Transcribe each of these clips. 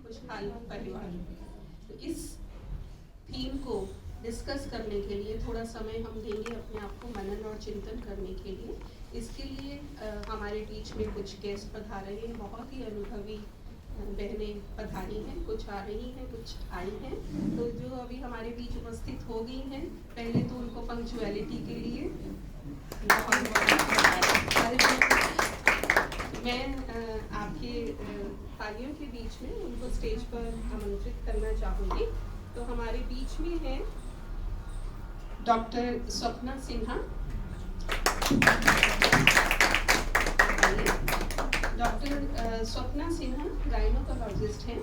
खुशहाल परिवार। तो इस थीम को डिस्कस करने के लिए थोड़ा समय हम देंगे अपने आप को मनन और चिंतन करने के लिए। इसके लिए हमारे बीच में कुछ गेस्ट पधारे हैं, बहुत ही अनुभवी बहनें पधारी हैं, कुछ आ रही हैं, कुछ आई हैं। तो जो अभी हमारे बीच उपस्थित हो गई हैं, पहले तो उनको पंक्चुअलिटी के लिए मैं आपके तालियों के बीच में उनको स्टेज पर आमंत्रित करना चाहूँगी। तो हमारे बीच में है doctor Swapna Sinha. Doctor Swapna Sinha gynaecologist हैं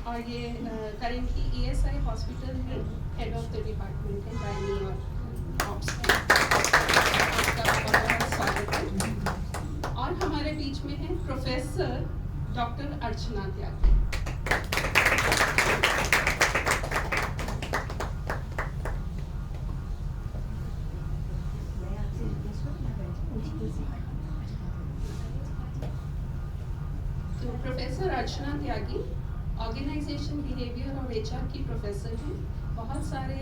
और ये करेंटली ESI हॉस्पिटल में हेड ऑफ द डिपार्टमेंट है गायनी और ऑप्स। आपका बहुत स्वागत है। और हमारे बीच में है प्रोफेसर डॉक्टर अर्चना त्यागी। तो प्रोफेसर अर्चना त्यागी ऑर्गेनाइजेशन बिहेवियर और HR की प्रोफेसर हैं। बहुत सारे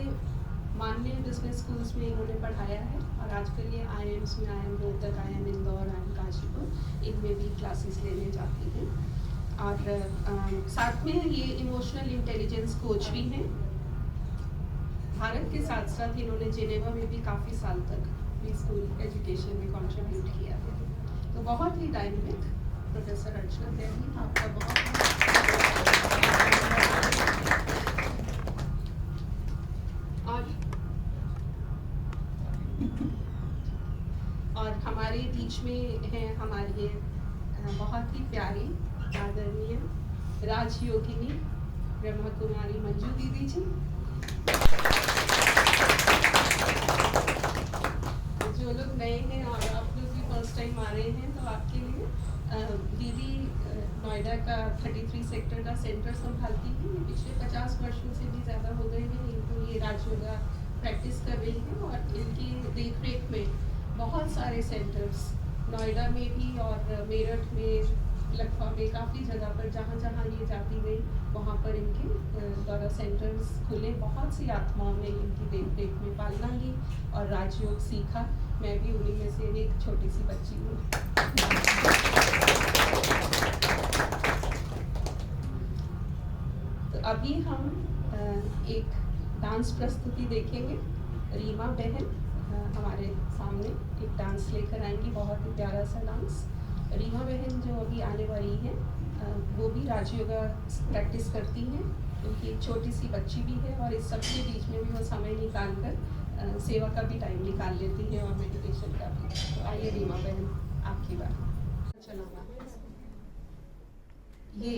मान्य बिजनेस स्कूल्स में इन्होंने पढ़ाया है और आजकल ये IIMs में IIM Rohtak, IIM Indore, IIM Kashipur इनमें भी क्लासेस लेने जाती हैं। और साथ में ये इमोशनल इंटेलिजेंस कोच भी हैं। भारत के साथ साथ इन्होंने जिनेवा में भी काफ़ी साल तक भी स्कूल एजुकेशन में कंट्रीब्यूट किया है। तो बहुत ही डायनेमिक प्रोफेसर अर्चना त्यागी, आपका बहुत और हमारे बीच में है हमारी बहुत ही प्यारी आदरणीय राजयोगिनी ब्रह्मा कुमारी मंजू दीदी जी। जो लोग नए हैं और आप लोग भी फर्स्ट टाइम आ रहे हैं तो आपके लिए दीदी नोएडा का 33 सेक्टर का सेंटर संभालती हैं। ये पिछले 50 वर्षों से भी ज़्यादा हो गए हैं इनको ये राजयोगा प्रैक्टिस कर रही हैं और इनकी देख रेख में बहुत सारे सेंटर्स नोएडा में भी और मेरठ में, लखनऊ में, काफ़ी जगह पर जहाँ जहाँ ये जाती गई वहाँ पर इनके द्वारा सेंटर्स खुले। बहुत सी आत्माओं ने इनकी देख रेख में पालना ली और राजयोग सीखा। मैं भी उन्हीं में से एक छोटी सी बच्ची हूँ। तो अभी हम एक डांस प्रस्तुति देखेंगे। रीमा बहन हमारे सामने एक डांस लेकर आएंगी, बहुत ही प्यारा सा डांस। रीमा बहन जो अभी आने वाली है वो भी राजयोगा प्रैक्टिस करती हैं, क्योंकि एक छोटी सी बच्ची भी है और इस सबके बीच में भी वो समय निकाल कर सेवा का भी टाइम निकाल लेती है और मेडिटेशन का भी। तो आइए रीमा बहन, आपकी बात। चलाना ये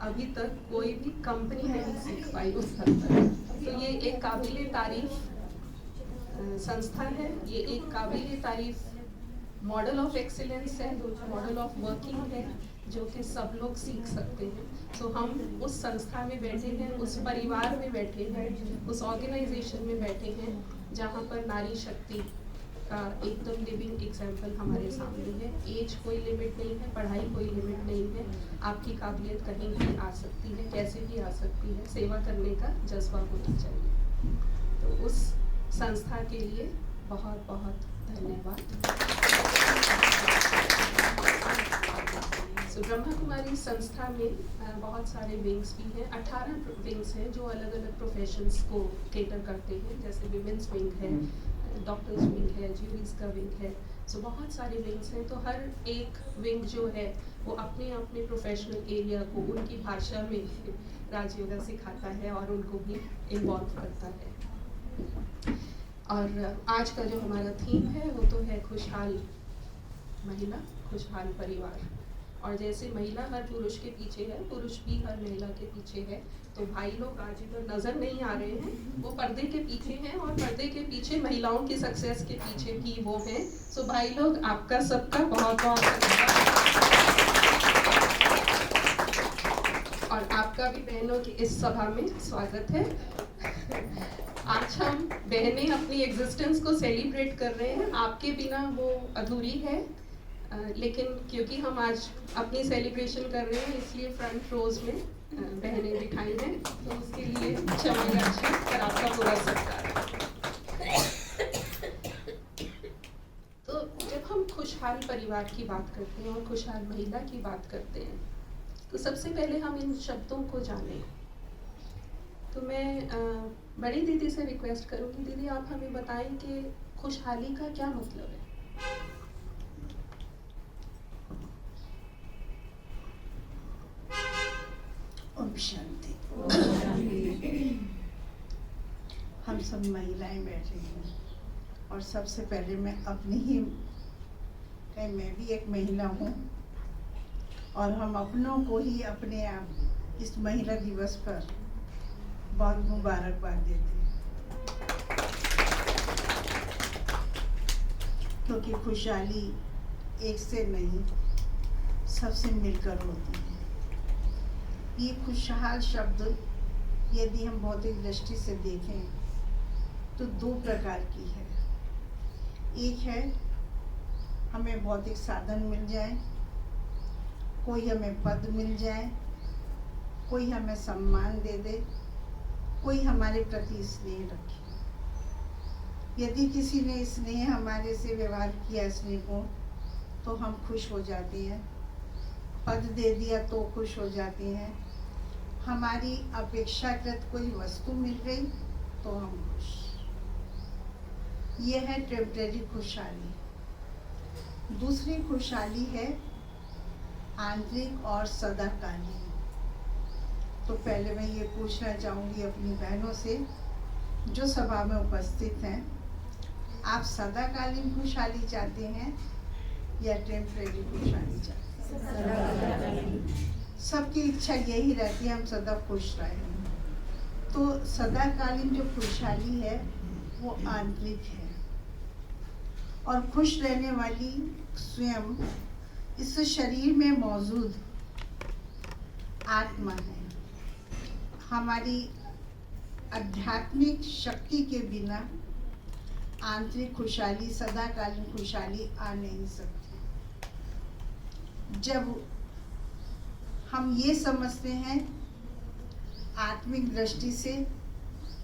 अभी तक कोई भी कंपनी नहीं सीख पाई उस हद तक। तो ये एक काबिले तारीफ संस्था है, ये एक काबिले तारीफ मॉडल ऑफ एक्सीलेंस है, मॉडल ऑफ वर्किंग है, जो कि सब लोग सीख सकते हैं। तो हम उस संस्था में बैठे हैं, उस परिवार में बैठे हैं, उस ऑर्गेनाइजेशन में बैठे हैं जहाँ पर नारी शक्ति का एकदम लिविंग एग्जाम्पल हमारे सामने है। एज कोई लिमिट नहीं है, पढ़ाई कोई लिमिट नहीं है, आपकी काबिलियत कहीं भी आ सकती है, कैसे भी आ सकती है। सेवा करने का जज्बा होना चाहिए। तो उस संस्था के लिए बहुत बहुत धन्यवाद। ब्रह्मा कुमारी संस्था में बहुत सारे विंग्स भी हैं। 18 विंग्स हैं जो अलग अलग प्रोफेशंस को केटर करते हैं, जैसे विमेंस विंग है, डॉक्टर्स विंग है, ज्यूरीज का विंग है। सो बहुत सारे विंग्स हैं। तो हर एक विंग जो है वो अपने अपने प्रोफेशनल एरिया को उनकी भाषा में राजयोगा सिखाता है और उनको भी इन्वॉल्व करता है। और आज का जो हमारा थीम है वो तो है खुशहाल महिला, खुशहाल परिवार। और जैसे महिला हर पुरुष के पीछे है, पुरुष भी हर महिला के पीछे है। तो भाई लोग आज इधर नजर नहीं आ रहे हैं, वो पर्दे के पीछे हैं और पर्दे के पीछे महिलाओं की सक्सेस के पीछे भी वो हैं। सो भाई लोग, आपका सबका बहुत बहुत धन्यवाद और आपका भी बहनों की इस सभा में स्वागत है। आज हम बहनें अपनी एग्जिस्टेंस को सेलिब्रेट कर रहे हैं, आपके बिना वो अधूरी है। लेकिन क्योंकि हम आज अपनी सेलिब्रेशन कर रहे हैं इसलिए फ्रंट रोज में बहनें बिठाई हैं, तो उसके लिए क्षमा याचना और आपका पूरा सत्कार। तो जब हम खुशहाल परिवार की बात करते हैं और खुशहाल महिला की बात करते हैं, तो सबसे पहले हम इन शब्दों को जानें। तो मैं बड़ी दीदी से रिक्वेस्ट करूंगी, दीदी आप हमें बताएं कि खुशहाली का क्या मतलब है। ओम शांति। हम सब महिलाएं बैठे हैं और सबसे पहले मैं अपनी ही मैं भी एक महिला हूँ और हम अपनों को ही अपने आप इस महिला दिवस पर बहुत मुबारकबाद देते हैं, क्योंकि खुशहाली एक से नहीं सबसे मिलकर होती है। ये खुशहाल शब्द यदि हम भौतिक दृष्टि से देखें तो दो प्रकार की है। एक है हमें भौतिक साधन मिल जाए, कोई हमें पद मिल जाए, कोई हमें सम्मान दे दे, कोई हमारे प्रति स्नेह रखे। यदि किसी ने स्नेह हमारे से व्यवहार किया स्नेह को तो हम खुश हो जाते हैं, पद दे दिया तो खुश हो जाते हैं, हमारी अपेक्षाकृत कोई वस्तु मिल गई तो हम खुश। ये है टेम्परेरी खुशहाली। दूसरी खुशहाली है आंतरिक और सदाकालीन। तो पहले मैं ये पूछना चाहूँगी अपनी बहनों से जो सभा में उपस्थित हैं, आप सदाकालीन खुशहाली चाहते हैं या टेम्परेरी खुशहाली चाहते हैं? सबकी इच्छा यही रहती है हम सदा खुश रहें। तो सदाकालीन जो खुशहाली है वो आंतरिक है और खुश रहने वाली स्वयं इस शरीर में मौजूद आत्मा है। हमारी आध्यात्मिक शक्ति के बिना आंतरिक खुशहाली, सदाकालीन खुशहाली आ नहीं सकती। जब हम ये समझते हैं आत्मिक दृष्टि से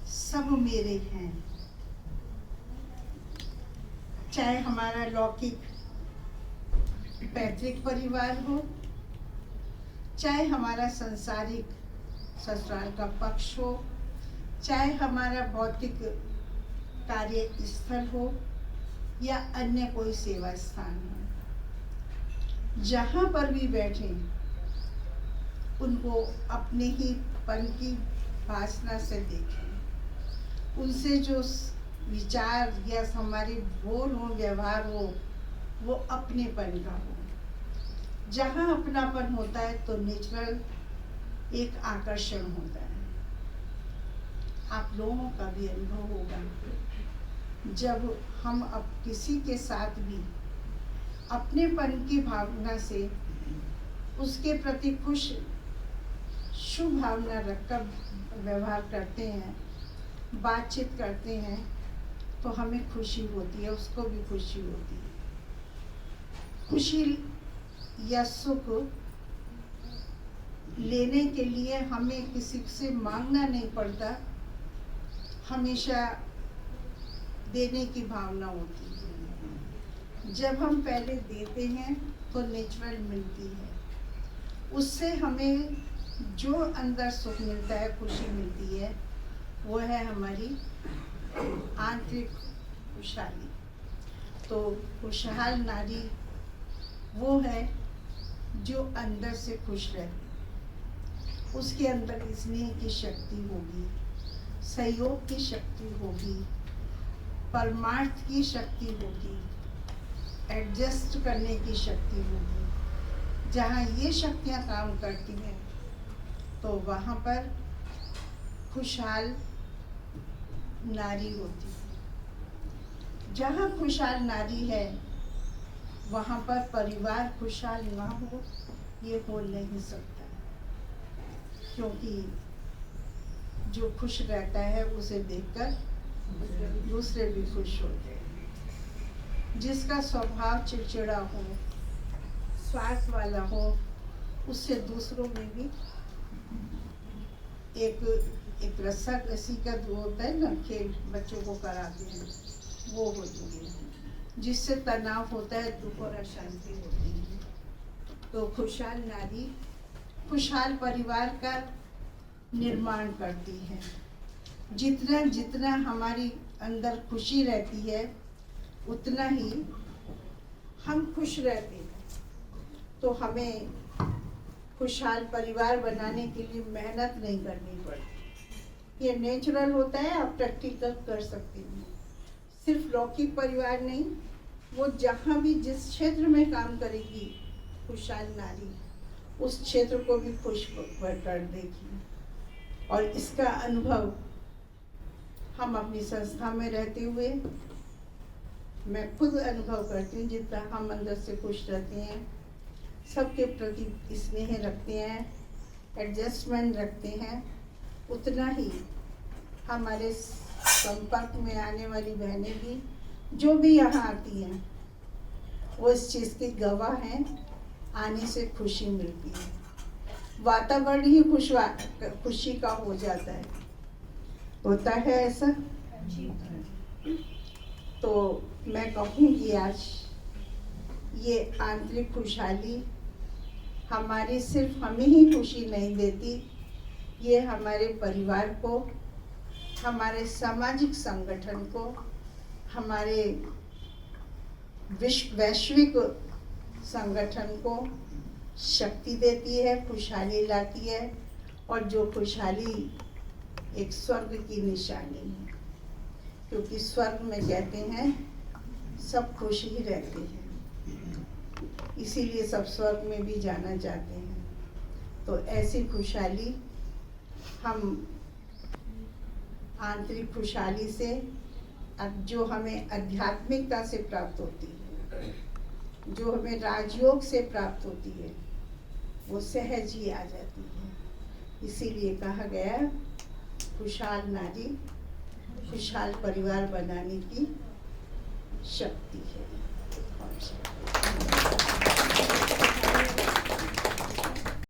सब मेरे हैं, चाहे हमारा लौकिक पैतृक परिवार हो, चाहे हमारा संसारिक ससुराल का पक्ष हो, चाहे हमारा भौतिक कार्य स्थल हो या अन्य कोई सेवा स्थान हो, जहाँ पर भी बैठे उनको अपने ही पन की वासना से देखें। उनसे जो विचार या हमारे बोल हो, व्यवहार हो, वो अपनेपन का हो। जहाँ अपनापन होता है तो नेचुरल एक आकर्षण होता है। आप लोगों का भी अनुभव होगा जब हम अब किसी के साथ भी अपनेपन की भावना से उसके प्रति खुश शुभ भावना रखकर व्यवहार करते हैं, बातचीत करते हैं, तो हमें खुशी होती है, उसको भी खुशी होती है। खुशी या सुख लेने के लिए हमें किसी से मांगना नहीं पड़ता, हमेशा देने की भावना होती है। जब हम पहले देते हैं तो नेचुरल मिलती है, उससे हमें जो अंदर सुख मिलता है, खुशी मिलती है, वो है हमारी आंतरिक खुशहाली। तो खुशहाल नारी वो है जो अंदर से खुश रहती, उसके अंदर स्नेह की शक्ति होगी, सहयोग की शक्ति होगी, परमार्थ की शक्ति होगी, एडजस्ट करने की शक्ति होगी। जहाँ ये शक्तियाँ काम करती हैं तो वहाँ पर खुशहाल नारी होती है। जहाँ खुशहाल नारी है वहाँ पर परिवार खुशहाल ना हो ये हो नहीं सकता, क्योंकि जो खुश रहता है उसे देखकर दूसरे भी खुश होते हैं। जिसका स्वभाव चिड़चिड़ा हो, निस्वार्थ वाला हो, उससे दूसरों में भी एक रस्सी का जो होता है ना, खेल बच्चों को कराते हैं, वो होती है, जिससे तनाव होता है, दुख और अशांति होती है। तो खुशहाल नारी खुशहाल परिवार का निर्माण करती है। जितना जितना हमारी अंदर खुशी रहती है, उतना ही हम खुश रहते हैं। तो हमें खुशहाल परिवार बनाने के लिए मेहनत नहीं करनी पड़ती। ये नेचुरल होता है, आप प्रैक्टिकल कर सकते हैं। सिर्फ लौकिक परिवार नहीं, वो जहाँ भी जिस क्षेत्र में काम करेगी खुशहाल नारी, उस क्षेत्र को भी खुश कर देगी। और इसका अनुभव हम अपनी संस्था में रहते हुए, मैं खुद अनुभव करती हूँ। जितना हम अंदर से खुश रहते हैं, सबके प्रति स्नेह रखते हैं, एडजस्टमेंट रखते हैं, उतना ही हमारे संपर्क में आने वाली बहनें भी, जो भी यहाँ आती हैं, वो इस चीज़ की गवाह हैं। आने से खुशी मिलती है, वातावरण ही खुशी का हो जाता है। होता है ऐसा? तो मैं कहूँगी आज ये आंतरिक खुशहाली हमारी सिर्फ हमें ही खुशी नहीं देती, ये हमारे परिवार को, हमारे सामाजिक संगठन को, हमारे वैश्विक संगठन को शक्ति देती है, खुशहाली लाती है। और जो खुशहाली एक स्वर्ग की निशानी है, क्योंकि स्वर्ग में कहते हैं सब खुश ही रहते हैं, इसीलिए सब स्वर्ग में भी जाना चाहते हैं। तो ऐसी खुशहाली हम आंतरिक खुशहाली से, जो हमें आध्यात्मिकता से प्राप्त होती है, जो हमें राजयोग से प्राप्त होती है, वो सहज ही आ जाती है। इसीलिए कहा गया खुशहाल नारी खुशहाल परिवार बनाने की शक्ति है।